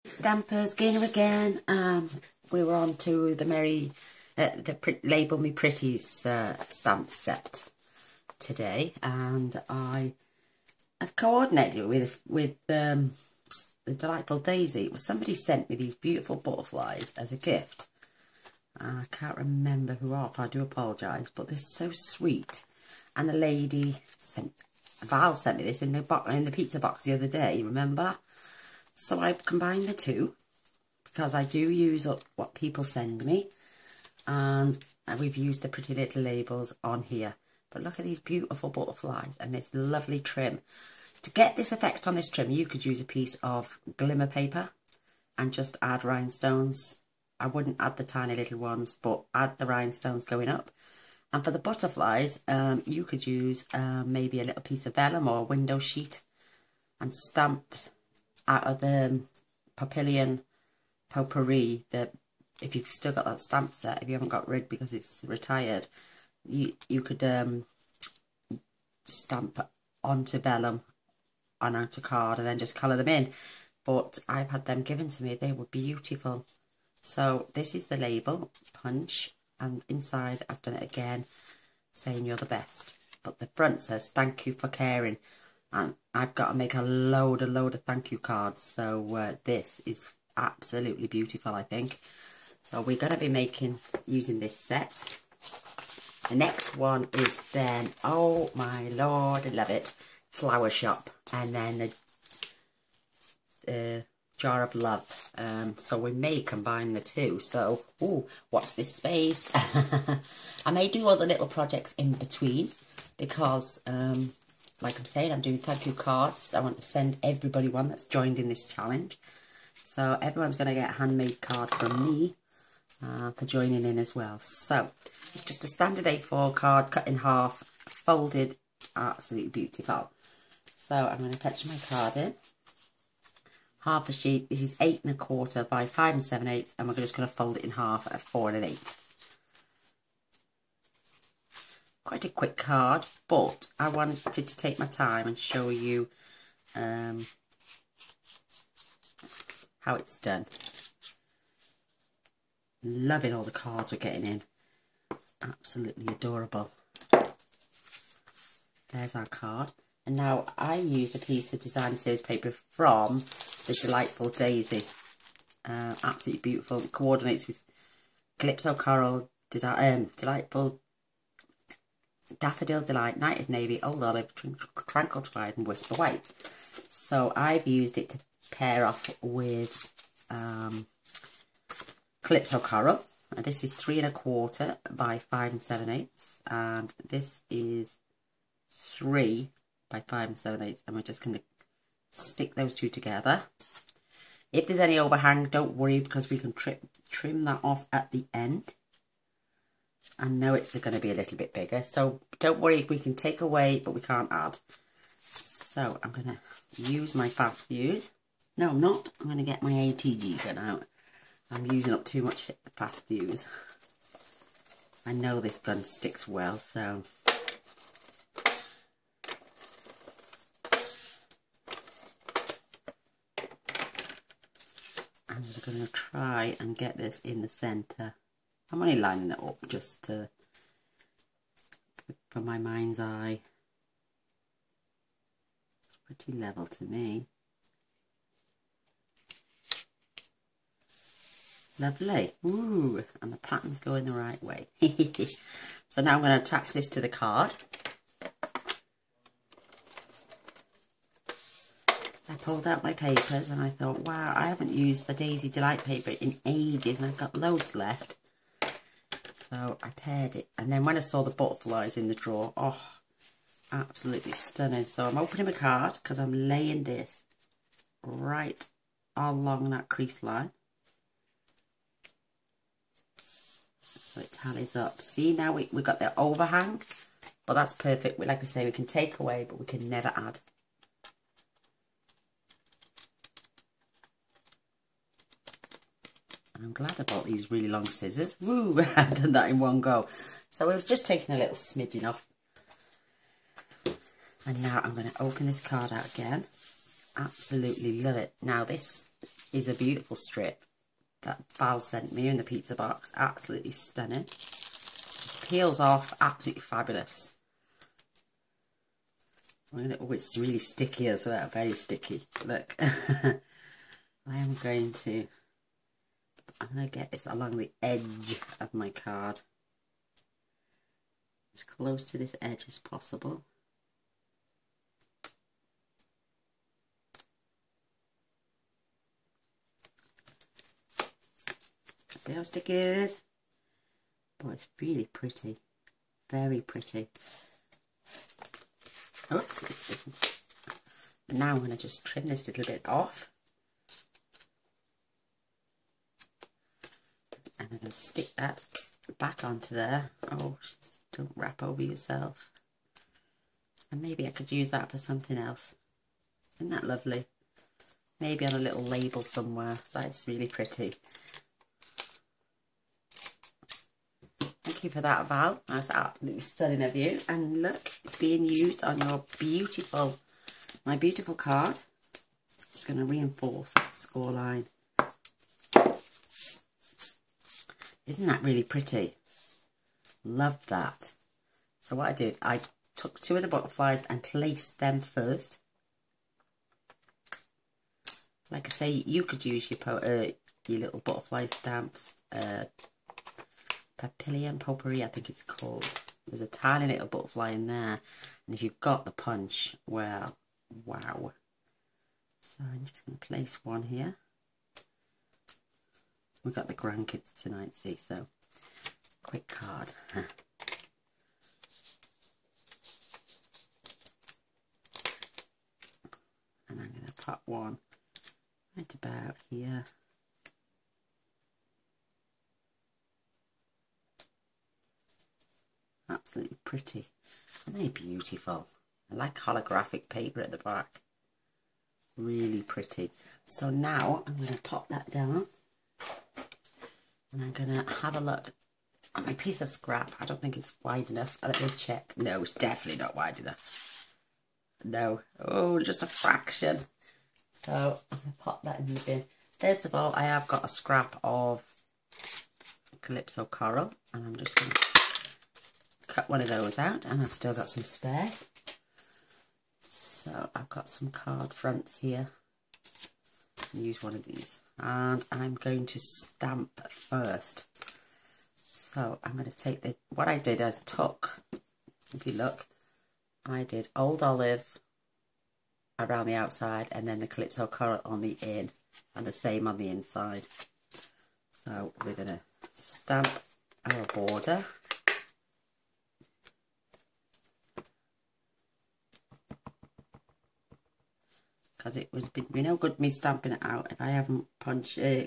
Stampers, Gainer again. We were on to the Label Me Pretties stamp set today, and I've coordinated with the Delightful Daisy. It was somebody sent me these beautiful butterflies as a gift. I can't remember who off. I do apologise, but they're so sweet. And a lady Val sent me this in the pizza box the other day. Remember? So I've combined the two because I do use up what people send me, and we've used the pretty little labels on here. But look at these beautiful butterflies and this lovely trim. To get this effect on this trim, you could use a piece of glimmer paper and just add rhinestones. I wouldn't add the tiny little ones, but add the rhinestones going up. And for the butterflies, you could use maybe a little piece of vellum or a window sheet and stamp out of the Papillion Potpourri, if you've still got that stamp set, if you haven't got rid because it's retired, you could stamp onto vellum and onto card and then just colour them in. But I've had them given to me. They were beautiful. So this is the label, punch, and inside I've done it again, saying you're the best. But the front says thank you for caring. And I've got to make a load of thank you cards. So this is absolutely beautiful, I think. So we're going to be using this set. The next one is then, oh my lord, I love it, Flower Shop. And then the Jar of Love. So we may combine the two. So, ooh, watch this space. I may do other little projects in between because... like I'm saying, I'm doing thank you cards. I want to send everybody one that's joined in this challenge. So everyone's going to get a handmade card from me for joining in as well. So it's just a standard A4 card, cut in half, folded, absolutely beautiful. So I'm going to pitch my card in. Half a sheet. This is 8 1/4 by 5 7/8, and we're just going to fold it in half at 4 1/8. Quite a quick card, but I wanted to take my time and show you how it's done. Loving all the cards we're getting in. Absolutely adorable. There's our card. And now I used a piece of design series paper from the Delightful Daisy. Absolutely beautiful. It coordinates with Calypso Coral, Delightful Daffodil Delight, Night of Navy, Old Olive, Tranquil Twilight and Whisper White. So I've used it to pair off with Calypso Coral. And this is 3 1/4 by 5 7/8, and this is 3 by 5 7/8, and we're just going to stick those two together. If there's any overhang, don't worry, because we can trim that off at the end. I know it's going to be a little bit bigger, so don't worry if we can take away, but we can't add. So I'm going to use my fast fuse. No, I'm not. I'm going to get my ATG gun out. I'm using up too much fast fuse. I know this gun sticks well, so... I'm going to try and get this in the centre. I'm only lining it up just for my mind's eye. It's pretty level to me. Lovely. Ooh, and the pattern's going the right way. So now I'm going to attach this to the card. I pulled out my papers and I thought, wow, I haven't used the Daisy Delight paper in ages and I've got loads left. So I paired it, and then when I saw the butterflies in the drawer, oh, absolutely stunning. So I'm opening my card because I'm laying this right along that crease line. So it tallies up. See, now we've got the overhang, but that's perfect. Like we say, we can take away, but we can never add. I'm glad I bought these really long scissors. Woo, I've done that in one go. So we've just taken a little smidgen off. And now I'm going to open this card out again. Absolutely love it. Now this is a beautiful strip that Val sent me in the pizza box. Absolutely stunning. Just peels off. Absolutely fabulous. Oh, it's really sticky as well. Very sticky. Look. I'm going to get this along the edge of my card. As close to this edge as possible. See how sticky it is? But it's really pretty. Very pretty. Oops, it's sticking. But now I'm going to just trim this little bit off. And I'm going to stick that back onto there. Oh, don't wrap over yourself. And maybe I could use that for something else. Isn't that lovely? Maybe on a little label somewhere. That's really pretty. Thank you for that, Val. That's absolutely stunning of you. And look, it's being used on your beautiful, my beautiful card. Just going to reinforce that score line. Isn't that really pretty? Love that. So what I did, I took 2 of the butterflies and placed them first. Like I say, you could use your little butterfly stamps. Papillion potpourri, I think it's called. There's a tiny little butterfly in there. And if you've got the punch, well, wow. So I'm just going to place one here. We've got the grandkids tonight, see, so quick card. And I'm going to put one right about here. Absolutely pretty. Aren't they beautiful? I like holographic paper at the back. Really pretty. So now I'm going to pop that down. And I'm going to have a look at my piece of scrap. I don't think it's wide enough. Let me check. No, it's definitely not wide enough. No. Oh, just a fraction. So I'm going to pop that in the bin. First of all, I have got a scrap of Calypso Coral. And I'm just going to cut one of those out, and I've still got some spares. So I've got some card fronts here. Use one of these, and I'm going to stamp first. So I'm going to take what I did is took, if you look, I did Old Olive around the outside and then the Calypso Coral on the in, and the same on the inside. So we're going to stamp our border. Because it would be no good me stamping it out if I haven't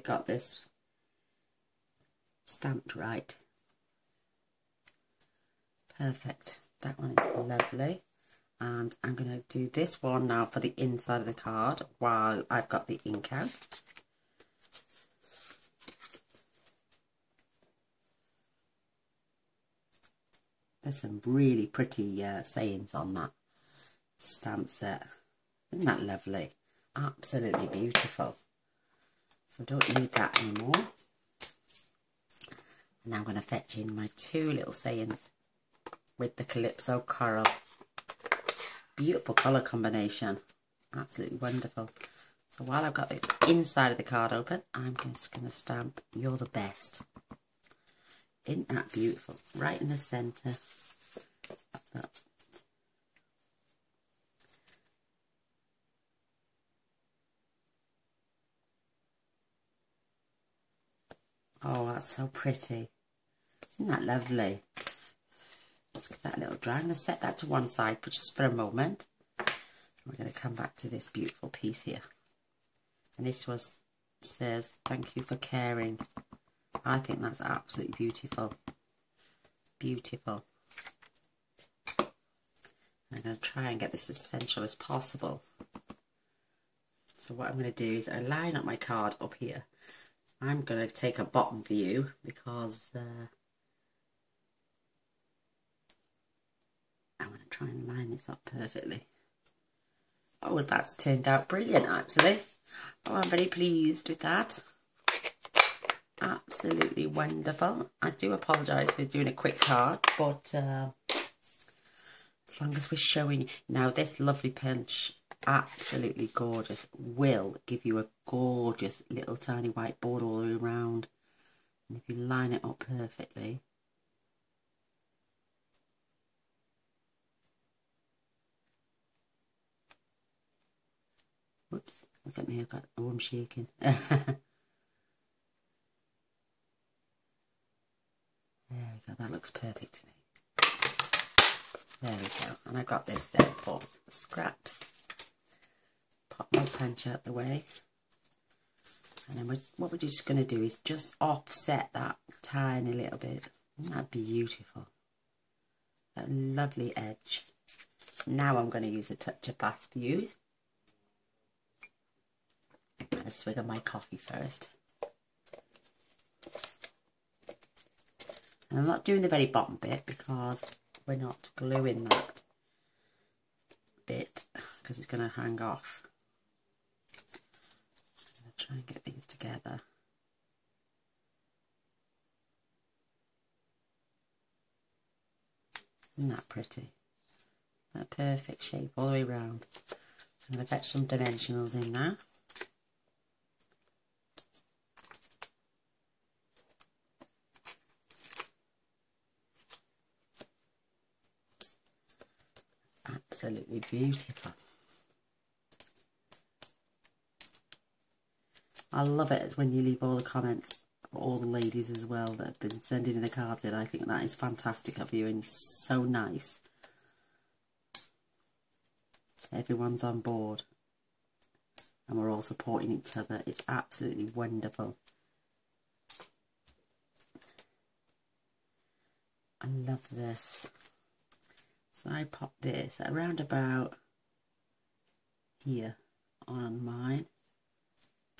got this stamped right. Perfect. That one is lovely. And I'm going to do this one now for the inside of the card while I've got the ink out. There's some really pretty sayings on that stamp set. Isn't that lovely? Absolutely beautiful. So I don't need that anymore. And I'm going to fetch in my 2 little sayings with the Calypso Coral. Beautiful colour combination. Absolutely wonderful. So while I've got the inside of the card open, I'm just going to stamp "You're the best." Isn't that beautiful? Right in the centre of that. Oh, that's so pretty. Isn't that lovely? Look at that little dry. I'm going to set that to one side for just for a moment. We're going to come back to this beautiful piece here. And this says, "Thank you for caring." I think that's absolutely beautiful. Beautiful. I'm going to try and get this as central as possible. So what I'm going to do is I line up my card up here. I'm going to take a bottom view because I'm going to try and line this up perfectly. Oh, that's turned out brilliant, actually. Oh, I'm very pleased with that. Absolutely wonderful. I do apologise for doing a quick card, but as long as we're showing you. Now, this lovely pinch, absolutely gorgeous, will give you a gorgeous little tiny white border all the way around. And if you line it up perfectly, whoops, look at me, I'm shaking. There we go, that looks perfect to me. There we go, and I got this there for scraps. Pop my punch out the way, and then what we're just going to do is just offset that tiny little bit. Isn't that beautiful? That lovely edge. Now I'm going to use a touch of Bath Fuse. A swig of my coffee first. And I'm not doing the very bottom bit because we're not gluing that bit because it's going to hang off. I'm going to try and get these together. Isn't that pretty? That perfect shape all the way around. So I'm going to fetch some dimensionals in now. Absolutely beautiful. I love it when you leave all the comments, all the ladies as well that have been sending in the cards in. I think that is fantastic of you and so nice. Everyone's on board and we're all supporting each other. It's absolutely wonderful. I love this. So I pop this around about here on mine.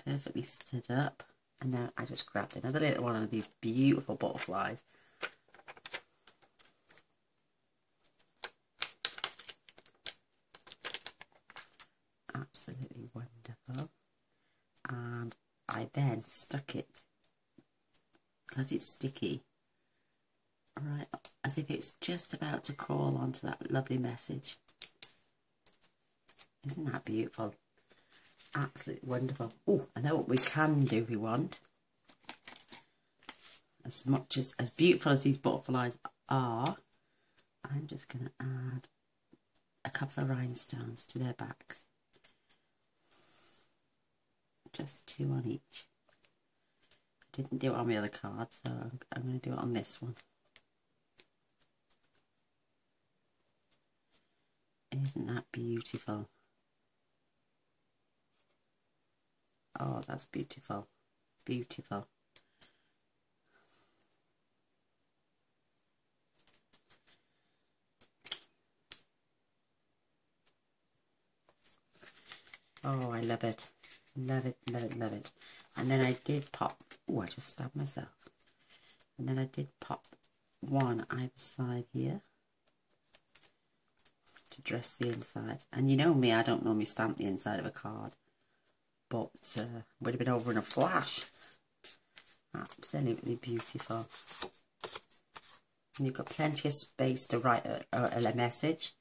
Perfectly stood up, and now I just grabbed another little one of these beautiful butterflies. Absolutely wonderful. And I then stuck it, because it's sticky, right as if it's just about to crawl onto that lovely message. Isn't that beautiful? Absolutely wonderful. Oh, I know what we can do if we want. As beautiful as these butterflies are, I'm just going to add a couple of rhinestones to their backs. Just 2 on each. I didn't do it on the other card, so I'm going to do it on this one. Isn't that beautiful? Oh, that's beautiful. Beautiful. Oh, I love it. Love it, love it, love it. And then I did pop, oh, I just stabbed myself. And then I did pop one either side here to dress the inside. And you know me, I don't normally stamp the inside of a card, but would have been over in a flash. Absolutely beautiful. And you've got plenty of space to write a message.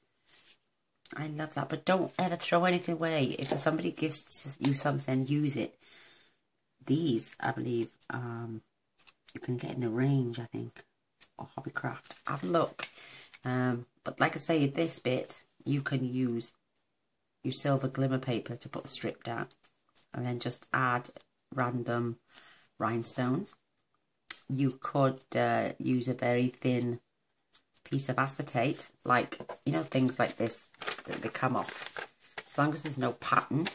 I love that, but don't ever throw anything away. If somebody gives you something, use it. These, I believe, you can get in the range, I think, or Hobbycraft. Have a look. But like I say, this bit, you can use your silver glimmer paper to put the strip down. And then just add random rhinestones. You could use a very thin piece of acetate, like, you know, things like this that they come off. As long as there's no pattern,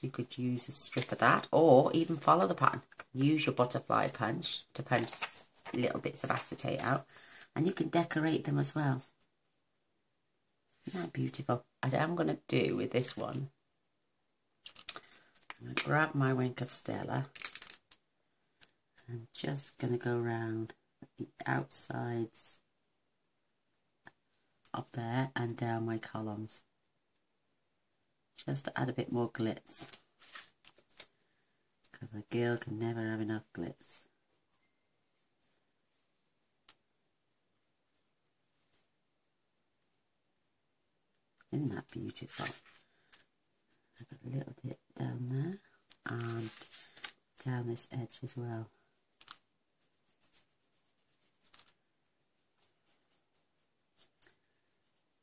you could use a strip of that, or even follow the pattern. Use your butterfly punch to punch little bits of acetate out, and you can decorate them as well. Isn't that beautiful? What I'm going to do with this one, I'm going to grab my Wink of Stella. I'm just going to go around the outsides up there and down my columns. just to add a bit more glitz, because a girl can never have enough glitz. Isn't that beautiful? I've got a little bit down there and down this edge as well.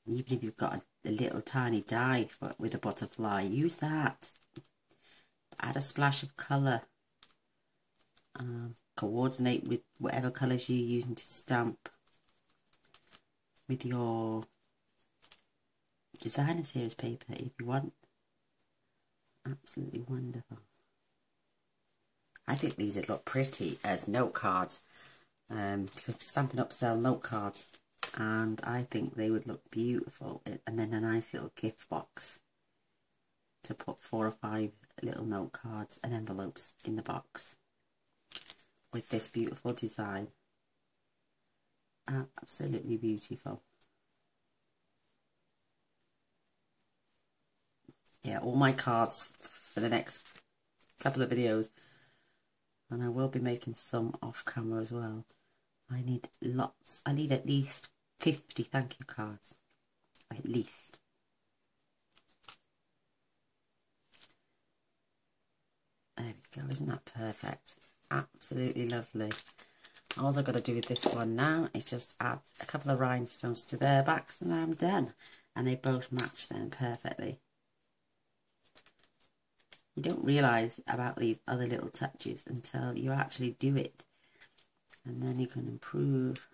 Even if you've got a little tiny die with a butterfly, use that. Add a splash of colour. Coordinate with whatever colours you're using to stamp with your designer series paper if you want. Absolutely wonderful. I think these would look pretty as note cards, because Stampin' Up sell note cards, and I think they would look beautiful. And then a nice little gift box to put 4 or 5 little note cards and envelopes in the box with this beautiful design. Absolutely beautiful. Yeah, all my cards for the next couple of videos, and I will be making some off camera as well. I need lots. I need at least 50 thank you cards, at least. There we go, isn't that perfect? Absolutely lovely. All I've got to do with this one now is just add a couple of rhinestones to their backs and I'm done. And they both match them perfectly. You don't realise about these other little touches until you actually do it. And then you can improve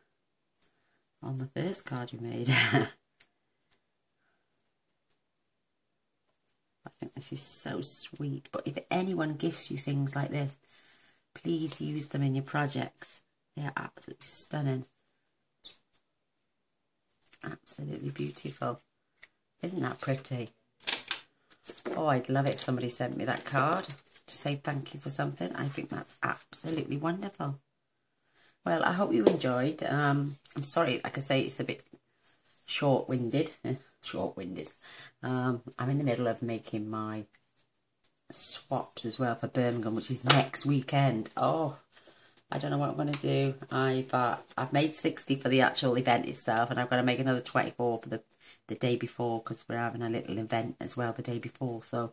on the first card you made. I think this is so sweet. But if anyone gifts you things like this, please use them in your projects. They are absolutely stunning. Absolutely beautiful. Isn't that pretty? Oh, I'd love it if somebody sent me that card to say thank you for something. I think that's absolutely wonderful. Well, I hope you enjoyed. I'm sorry, like I say, it's a bit short-winded. Short-winded. I'm in the middle of making my swaps as well for Birmingham, which is next weekend. Oh, I don't know what I'm going to do. I've made 60 for the actual event itself, and I've got to make another 24 for the day before, because we're having a little event as well the day before. So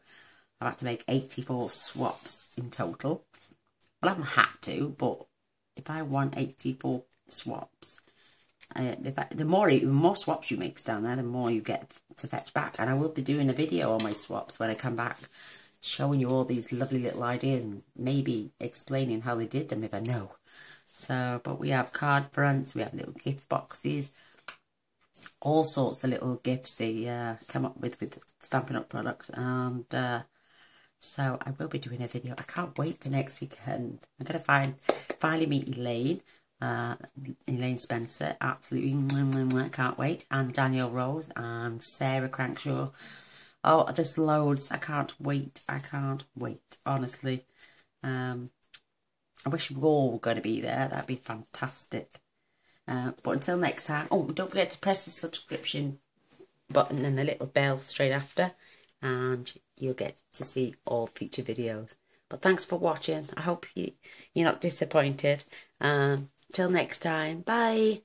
I've had to make 84 swaps in total. Well, I haven't had to, but if I want 84 swaps, the more swaps you mix down there, the more you get to fetch back. And I will be doing a video on my swaps when I come back, showing you all these lovely little ideas and maybe explaining how they did them if I know. So, but we have card fronts, we have little gift boxes, all sorts of little gifts they come up with Stampin' Up products. And so I will be doing a video. I can't wait for next weekend. I'm going to finally meet Elaine. Elaine Spencer, absolutely, I can't wait. And Danielle Rose and Sarah Crankshaw. Oh, there's loads. I can't wait. I can't wait, honestly. I wish we were all going to be there. That'd be fantastic. But until next time, oh, don't forget to press the subscription button and the little bell straight after, and you'll get to see all future videos. But thanks for watching. I hope you're not disappointed. Till next time, bye.